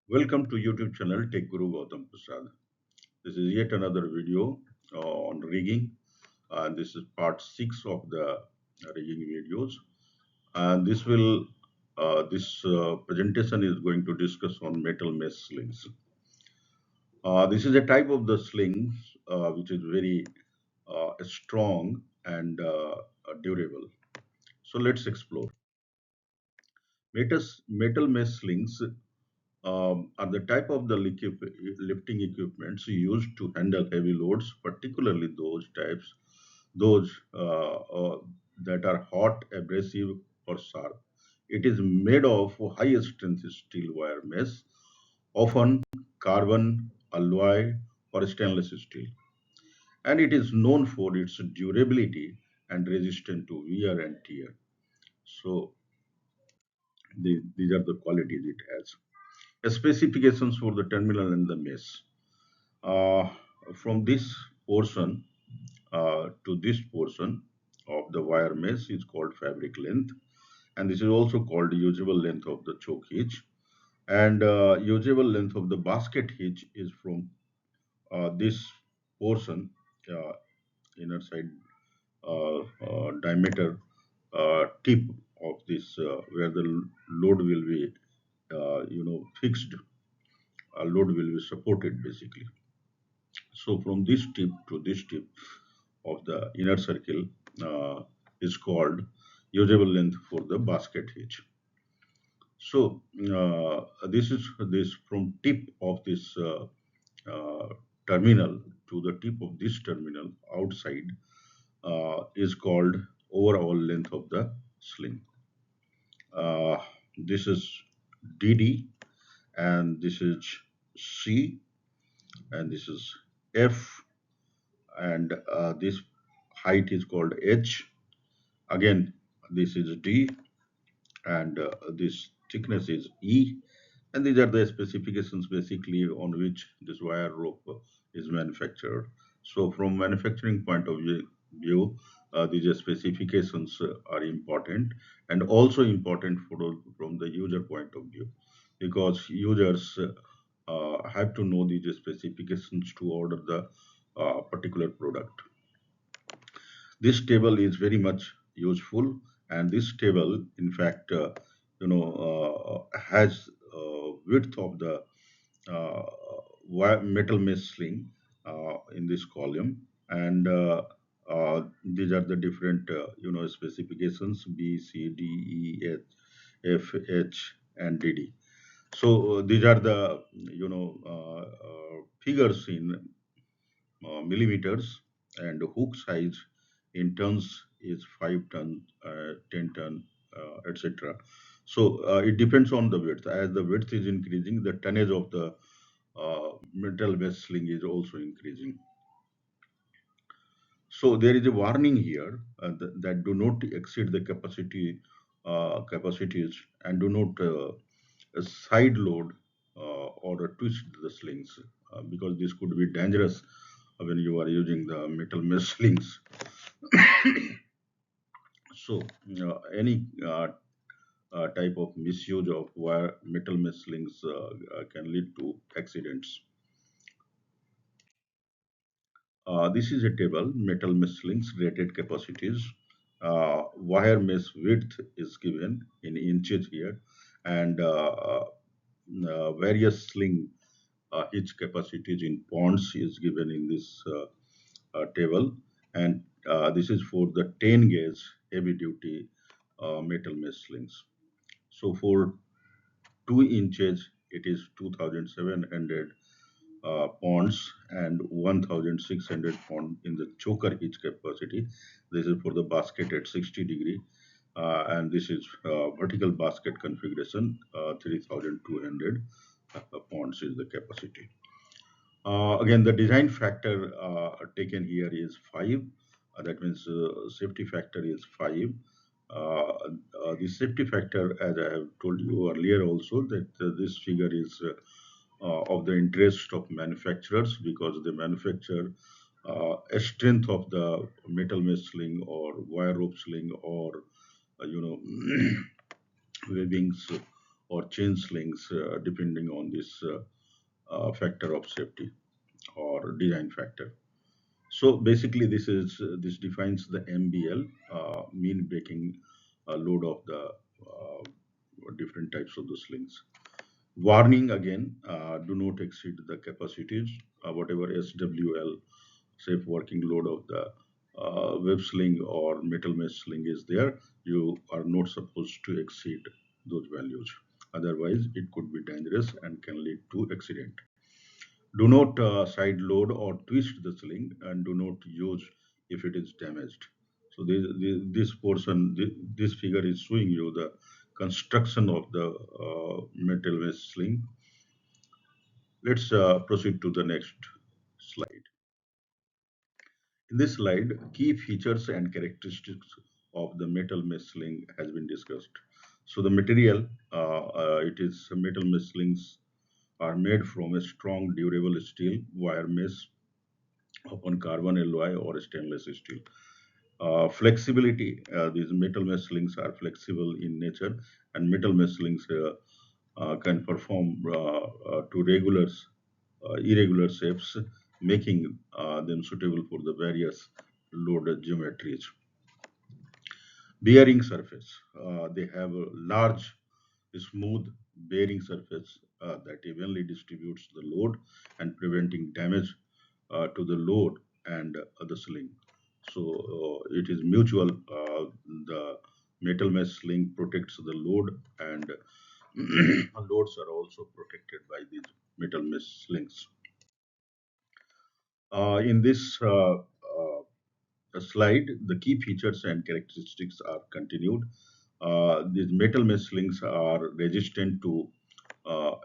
Welcome to YouTube channel Tech Guru Gautam Prasad. This is yet another video on rigging, and this is part 6 of the rigging videos. And this presentation is going to discuss on metal mesh slings. This is a type of the slings which is very strong and durable. So let's explore. Metal mesh slings are the type of the lifting equipments used to handle heavy loads, particularly those that are hot, abrasive, or sharp. It is made of high strength steel wire mesh, often carbon, alloy, or stainless steel, and it is known for its durability and resistant to wear and tear. So these are the qualities it has. Specifications for the terminal and the mesh. Uh, from this portion to this portion of the wire mesh is called fabric length, and this is also called usable length of the choke hitch. And usable length of the basket hitch is from this portion, uh, inner side diameter tip of this, where the load will be, fixed. Load will be supported basically. So from this tip to this tip of the inner circle is called usable length for the basket hitch. So this is this from tip of this terminal to the tip of this terminal outside is called overall length of the sling. Uh, this is DD, and this is C, and this is F, and this height is called H. Again, this is D, and this thickness is E. And these are the specifications basically on which this wire rope is manufactured. So from manufacturing point of view, these specifications are important, and also important from the user point of view, because users have to know these specifications to order the particular product. This table is very much useful, and this table, in fact, has width of the uh, metal mesh sling in this column, and these are the different specifications: B, C, D, E, F, H, and DD. So these are the figures in millimeters, and hook size in tons is 5 ton, 10 ton, etc. So it depends on the width. As the width is increasing, the tonnage of the metal mesh sling is also increasing. So there is a warning here that do not exceed the capacities, and do not side load or twist the slings, because this could be dangerous when you are using the metal mesh slings. So any type of misuse of wire metal mesh slings can lead to accidents. This is a table, metal mesh slings rated capacities. Wire mesh width is given in inches here, and various sling hitch capacities in pounds is given in this table, and this is for the 10 gauge heavy duty metal mesh slings. So for 2 inches, it is 2,700 pounds and 1,600 pound in the choker hitch capacity. This is for the basket at 60 degree, and this is vertical basket configuration, 3,200 pounds is the capacity. Again, the design factor taken here is 5. That means safety factor is 5. The safety factor, as I have told you earlier also, that this figure is of the interest of manufacturers, because they manufacture a strength of the metal mesh sling or wire rope sling or, webbings or chain slings, depending on this factor of safety or design factor. So basically, this defines the MBL, mean breaking load of the different types of the slings. Warning again, do not exceed the capacities, whatever SWL, safe working load of the web sling or metal mesh sling is there, you are not supposed to exceed those values. Otherwise, it could be dangerous and can lead to accident. Do not side load or twist the sling, and do not use if it is damaged. So this portion, this figure is showing you the construction of the metal mesh sling. Let's proceed to the next slide. In this slide, key features and characteristics of the metal mesh sling has been discussed. So the material, it is metal mesh slings are made from a strong, durable steel wire mesh upon carbon alloy or stainless steel. Flexibility, these metal mesh slings are flexible in nature, and metal mesh slings can perform to irregular shapes, making them suitable for the various load geometries. Bearing surface, they have a large, smooth bearing surface that evenly distributes the load and preventing damage to the load and the sling. So it is mutual. The metal mesh sling protects the load, and loads are also protected by these metal mesh slings. In this slide, the key features and characteristics are continued. These metal mesh slings are resistant to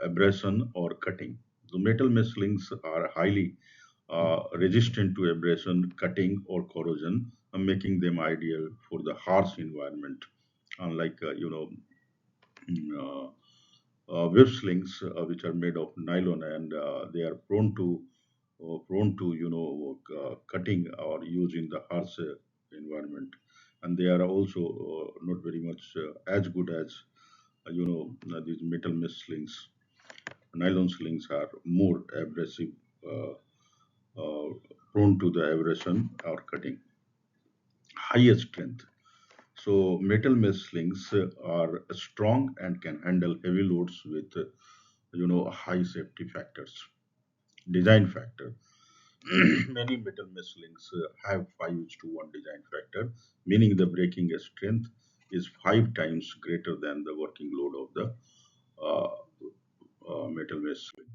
abrasion or cutting. The metal mesh slings are highly resistant to abrasion, cutting, or corrosion, making them ideal for the harsh environment. Unlike mm, web slings, which are made of nylon, and they are prone to cutting or use in the harsh environment, and they are also not very much as good as these metal mesh slings. Nylon slings are more abrasive, uh, uh, prone to the abrasion or cutting. Highest strength. So metal mesh slings are strong and can handle heavy loads with high safety factors. Design factor. Many metal mesh slings have 5:1 design factor, meaning the breaking strength is 5 times greater than the working load of the uh, metal mesh sling.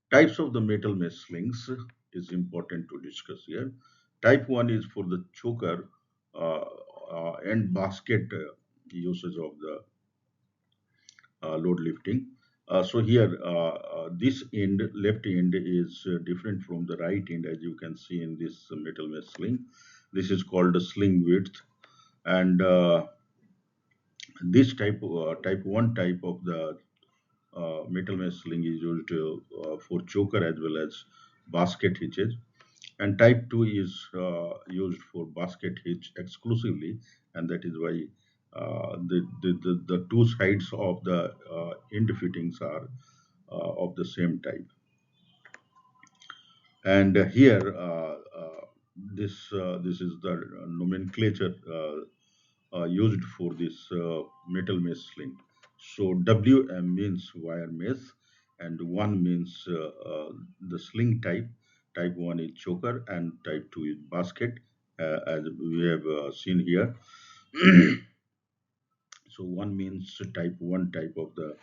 Types of the metal mesh slings is important to discuss here. Type 1 is for the choker uh, and basket usage of the load lifting. So here, this end, left end is different from the right end, as you can see in this metal mesh sling. This is called a sling width, and this type 1 type of the metal mesh sling is used for choker as well as basket hitches, and type 2 is used for basket hitch exclusively, and that is why the two sides of the end fittings are of the same type. And here, this is the nomenclature used for this metal mesh sling. So WM means wire mesh, and 1 means the sling type. Type 1 is choker, and type 2 is basket, as we have seen here. So 1 means type 1 type of the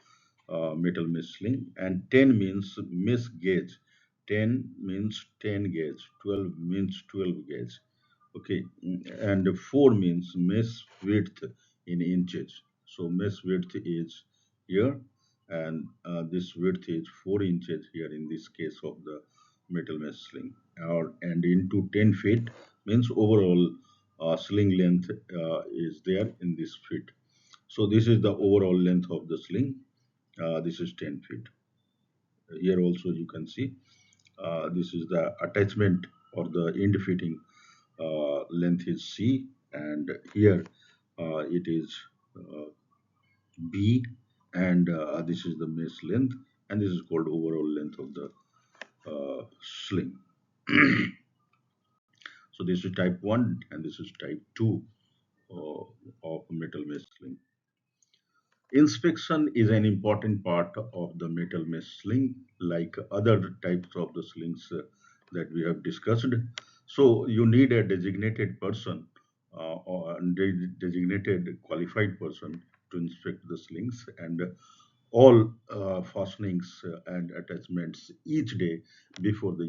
metal mesh sling, and 10 means mesh gauge. 10 means 10 gauge, 12 means 12 gauge. Okay, and 4 means mesh width in inches. So mesh width is here, and this width is 4 inches here in this case of the metal mesh sling. And into 10 feet means overall sling length is there in this feet. So this is the overall length of the sling. This is 10 feet. Here also you can see this is the attachment or the end fitting length is C, and here it is B, and this is the mesh length, and this is called overall length of the sling. So this is type 1 and this is type 2 uh, of metal mesh sling. Inspection is an important part of the metal mesh sling, like other types of the slings that we have discussed. So you need a designated person or a designated qualified person to inspect the slings and all fastenings and attachments each day before the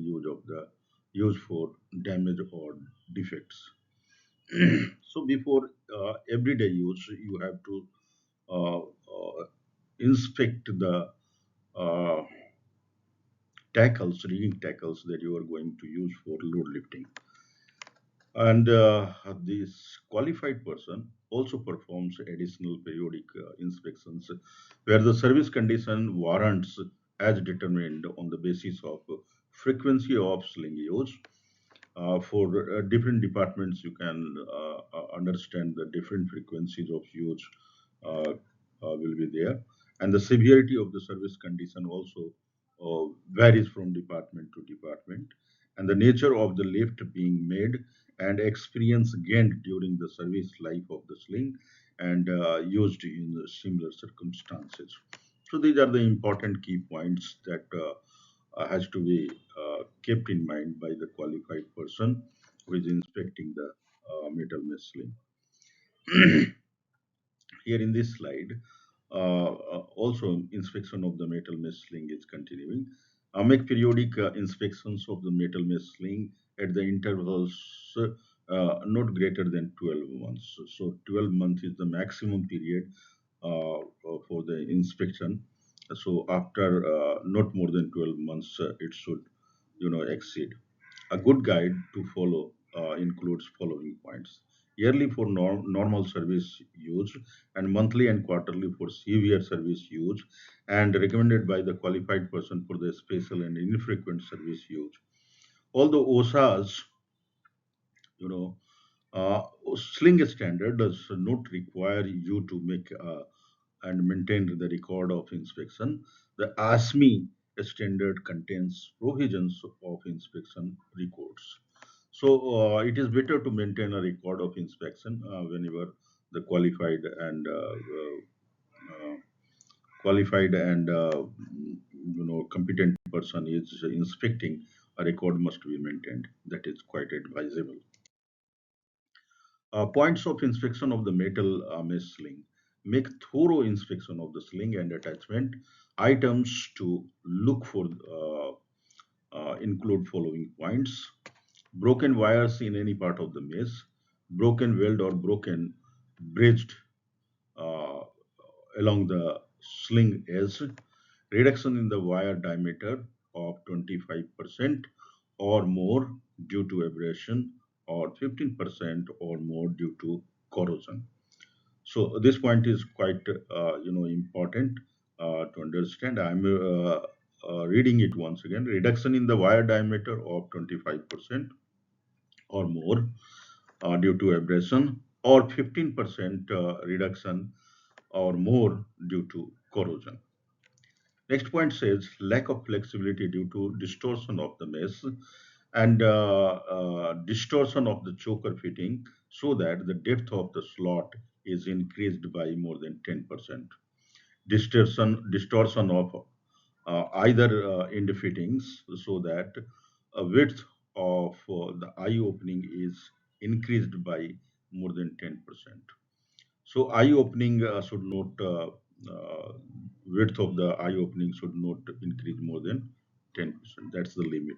use for damage or defects. So before everyday use, you have to inspect the uh, rigging tackles that you are going to use for load lifting. And this qualified person also performs additional periodic inspections where the service condition warrants as determined on the basis of frequency of sling use. For different departments, you can understand the different frequencies of use uh, will be there, and the severity of the service condition also varies from department to department, and the nature of the lift being made and experience gained during the service life of the sling and used in similar circumstances. So these are the important key points that has to be kept in mind by the qualified person who is inspecting the metal mesh sling. Here in this slide, also inspection of the metal mesh sling is continuing. Make periodic inspections of the metal mesh sling at the intervals not greater than 12 months. So 12 months is the maximum period for the inspection. So after not more than 12 months, it should, exceed. A good guide to follow includes following points. Yearly for normal service use and monthly and quarterly for severe service use and recommended by the qualified person for the special and infrequent service use. Although OSA's, you know, uh, sling standard does not require you to make and maintain the record of inspection. The ASME standard contains provisions of inspection records. So it is better to maintain a record of inspection whenever the uh, qualified and competent person is inspecting. A record must be maintained. That is quite advisable. Points of inspection of the metal mesh sling. Make thorough inspection of the sling and attachment items to look for include following points: broken wires in any part of the mesh, broken weld or broken bridged uh, along the sling edge, reduction in the wire diameter of 25% or more due to abrasion, or 15% or more due to corrosion. So this point is quite important to understand. I'm reading it once again. Reduction in the wire diameter of 25% or more due to abrasion, or 15% reduction or more due to corrosion. Next point says lack of flexibility due to distortion of the mesh and distortion of the choker fitting so that the depth of the slot is increased by more than 10%. Distortion of either end fittings so that width of the eye opening is increased by more than 10%. So eye opening should not width of the eye opening should not increase more than 10%. That's the limit.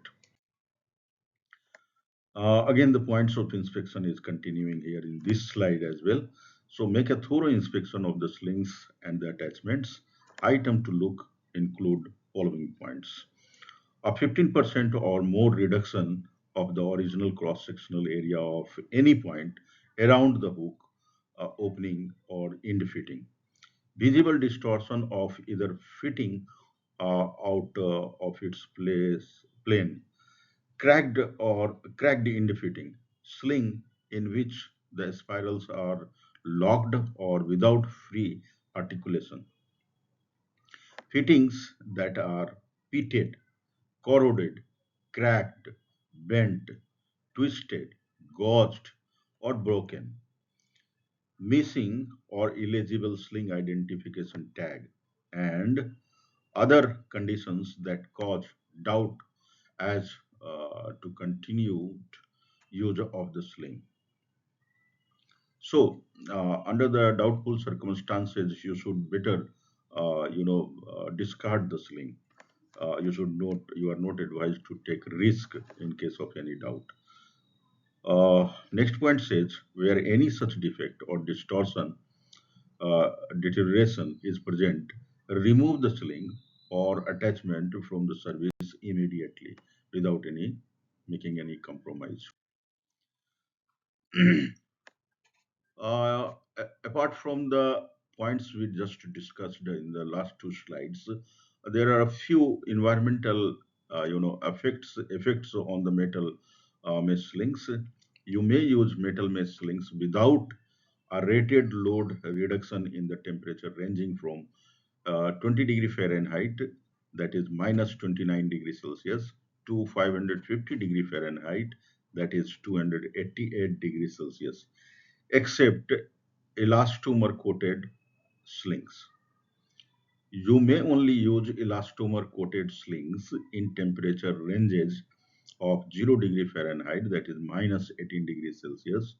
Again, the points of inspection is continuing here in this slide as well. So make a thorough inspection of the slings and the attachments. Item to look include following points: a 15% or more reduction of the original cross-sectional area of any point around the hook opening or end fitting. Visible distortion of either fitting out of its plane, cracked end fitting, sling in which the spirals are locked or without free articulation. Fittings that are pitted, corroded, cracked, bent, twisted, gauged, or broken, missing or illegible sling identification tag, and other conditions that cause doubt as to continued use of the sling. So, under the doubtful circumstances, you should better, discard the sling. You are not advised to take risk in case of any doubt. Next point says, where any such defect or distortion, deterioration is present, remove the sling or attachment from the service immediately without any making any compromise. Apart from the points we just discussed in the last two slides, there are a few environmental, effects on the metal mesh slings. You may use metal mesh slings without a rated load reduction in the temperature ranging from 20 degree Fahrenheit, that is minus 29 degrees Celsius, to 550 degree Fahrenheit, that is 288 degrees Celsius, except elastomer coated slings. You may only use elastomer coated slings in temperature ranges of 0 degree Fahrenheit, that is minus 18 degrees Celsius,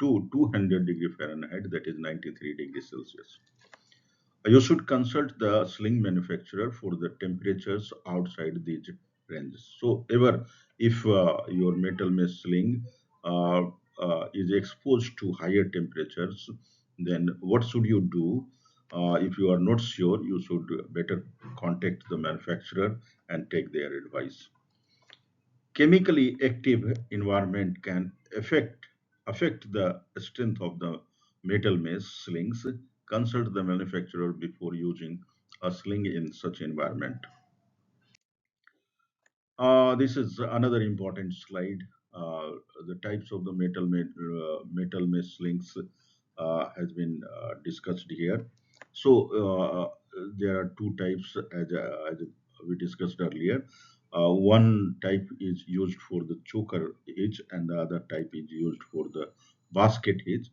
to 200 degree Fahrenheit, that is 93 degrees Celsius. You should consult the sling manufacturer for the temperatures outside these ranges. So, ever if your metal mesh sling uh, is exposed to higher temperatures, then what should you do? If you are not sure, you should better contact the manufacturer and take their advice. Chemically active environment can affect the strength of the metal mesh slings. Consult the manufacturer before using a sling in such environment. This is another important slide. Uh, the types of the metal mesh slings has been discussed here. So there are two types as we discussed earlier. One type is used for the choker hitch, and the other type is used for the basket hitch.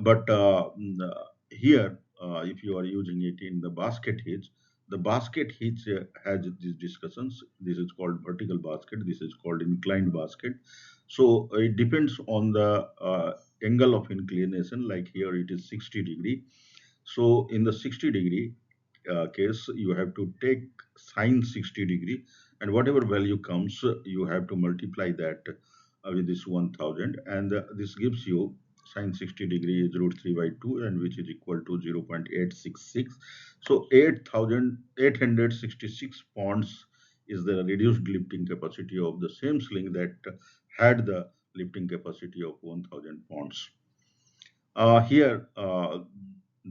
But here, if you are using it in the basket hitch has these discussions. This is called vertical basket. This is called inclined basket. So it depends on the angle of inclination. Like here, it is 60 degree. So in the 60 degree case, you have to take sine 60 degree, and whatever value comes, you have to multiply that with this 1000, and this gives you sine 60 degree is root 3 by 2, and which is equal to 0.866. So 8,866 pounds is the reduced lifting capacity of the same sling that had the lifting capacity of 1000 pounds. Here,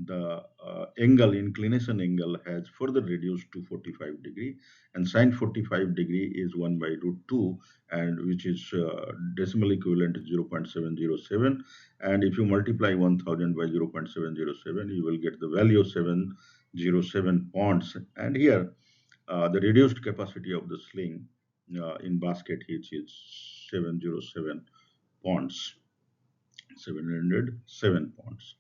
the inclination angle has further reduced to 45 degree, and sine 45 degree is 1 by root 2, and which is decimal equivalent to 0.707. And if you multiply 1000 by 0.707, you will get the value of 707 pounds. And here, the reduced capacity of the sling in basket hitch is 707 pounds, 707 pounds.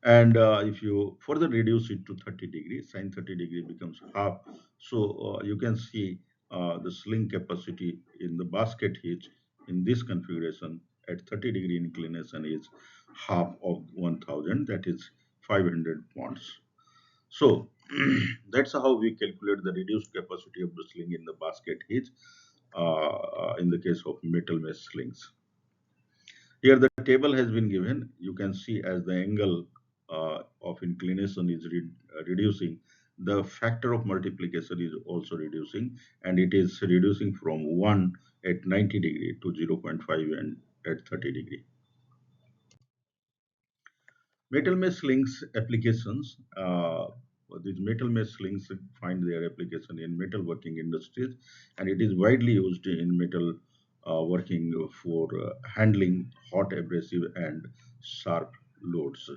And if you further reduce it to 30 degrees, sine 30 degree becomes half. So you can see the sling capacity in the basket hitch in this configuration at 30-degree inclination is half of 1000, that is 500 pounds. So that's how we calculate the reduced capacity of the sling in the basket hitch in the case of metal mesh slings. Here the table has been given. You can see as the angle of inclination is reducing, the factor of multiplication is also reducing, and it is reducing from 1 at 90 degree to 0.5 and at 30 degree. Metal mesh slings applications. These metal mesh slings find their application in metalworking industries, and it is widely used in metal working for handling hot, abrasive, and sharp loads.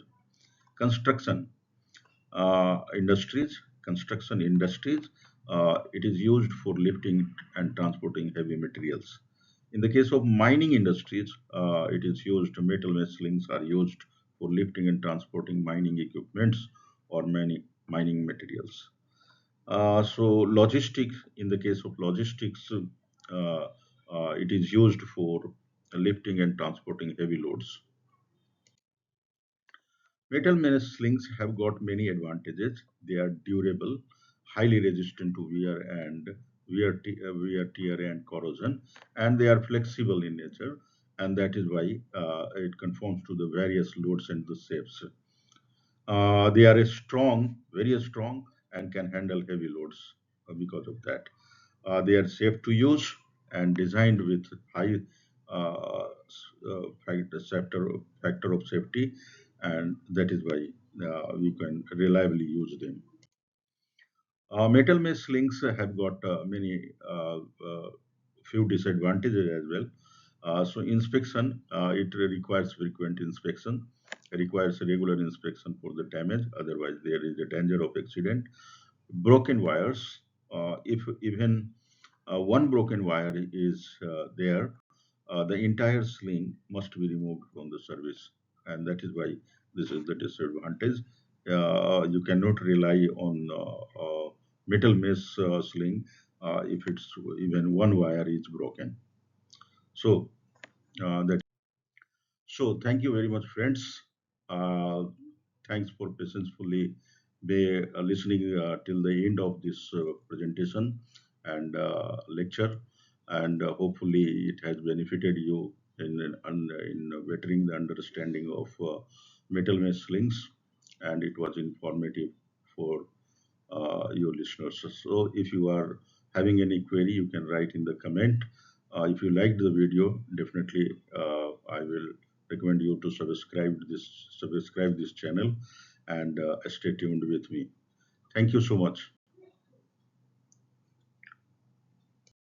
Construction. industries, construction industries. It is used for lifting and transporting heavy materials. In the case of mining industries, it is used, metal mesh slings are used for lifting and transporting mining equipments or mining materials. So logistics, in the case of logistics, it is used for lifting and transporting heavy loads. Metal mesh slings have got many advantages. They are durable, highly resistant to wear, tear, and corrosion, and they are flexible in nature, and that is why it conforms to the various loads and the shapes. They are strong, very strong, and can handle heavy loads because of that. They are safe to use and designed with high factor of safety, and that is why we can reliably use them. Metal mesh slings have got many few disadvantages as well. So inspection, it requires frequent inspection, requires regular inspection for the damage. Otherwise, there is a danger of accident. Broken wires, if even one broken wire is there, the entire sling must be removed from the service, and that is why this is the disadvantage. You cannot rely on metal mesh sling if it's even one wire is broken. So that. So thank you very much, friends. Uh, Thanks for patientfully listening till the end of this presentation and lecture, and hopefully it has benefited you in bettering the understanding of metal mesh slings, and it was informative for your listeners. So if you are having any query, you can write in the comment. If you liked the video, definitely I will recommend you to subscribe this channel and stay tuned with me. Thank you so much.